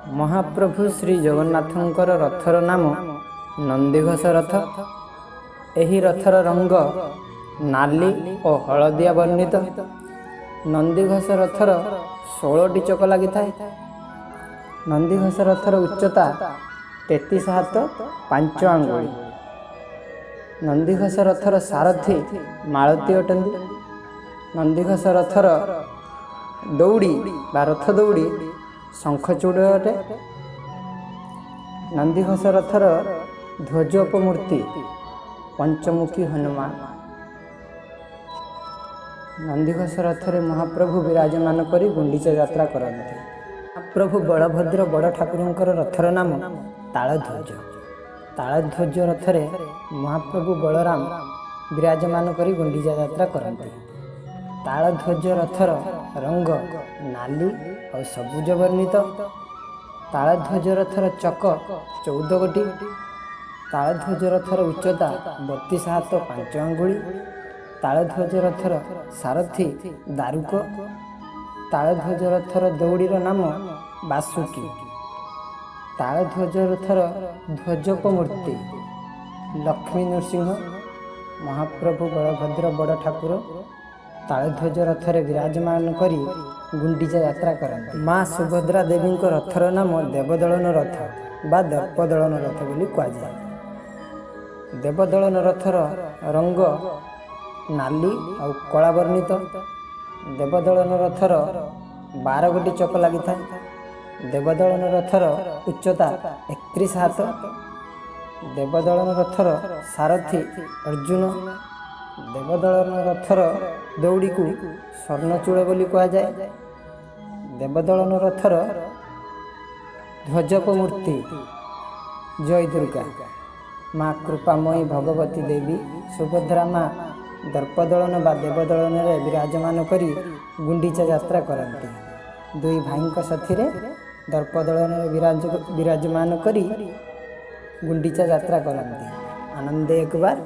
महाप्रभु Shri जगन्नाथंकर rather नाम नंदीघोष रथ। एही rather रंग नाली और हलदिया वर्णित। नंदीघोष रथर 16टी चक लगी था। नंदीघोष रथर उच्चता 33 हाथ 5 आंगुली। नंदीघोष रथर सारथी मालती अटंती। नंदीघोष रथर दौड़ी बा रथ दौड़ी शंखचूड़ अटे। नंदीघोष रथर ध्वजोपमूर्ति पंचमुखी हनुमान। नंदीघोष रथरे महाप्रभु विराजमान करी गुंडीचा यात्रा करते। महाप्रभु बलभद्र बड़ ठाकुरंकर रथर नाम तालध्वज। तालध्वज रथरे महाप्रभु बलराम विराजमान करी गुंडीचा यात्रा करते। तालध्वज रथर रंग नाली और सबुज वर्णित। तालध्वज रथर चक 14 गोटी। तालध्वज रथर उच्चता 32 हाथ 5 आंगुली। तालध्वज रथर सारथी दारुक। तालध्वज रथर दौड़ीर नाम बासुकी। तालध्वज रथर ध्वजोपमूर्ति लक्ष्मी नृसिंह। महाप्रभु बलभद्र बड़ ठाकुर तालध्वज रथरे विराजमान करी गुंडीचा यात्रा करते। माँ सुभद्रा देवी रथर नाम देवदलन रथ बा दर्पदलन रथ बोली कहुए। देवदलन रथर रंग नाली और कला वर्णित। देवदलन रथर 12 गोटी चक लगी था। देवदलन रथर उच्चता 31 हाथ। देवदलन रथर सारथी अर्जुन। देवदलन रथर दौड़ी को स्वर्णचूड़ बोली कहुए। देवदलन रथर ध्वजोपमूर्ति जय दुर्गा। माँ कृपामयी भगवती देवी सुभद्रा माँ दर्पदलन बा देवदलन विराजमान करी गुंडीचा यात्रा करती। दुई भाई साथी दर्पदलन विराजमान करी गुंडीचा यात्रा करती। आनंद एक बार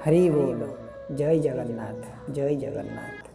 हरि बोल। जय जगन्नाथ जय जगन्नाथ।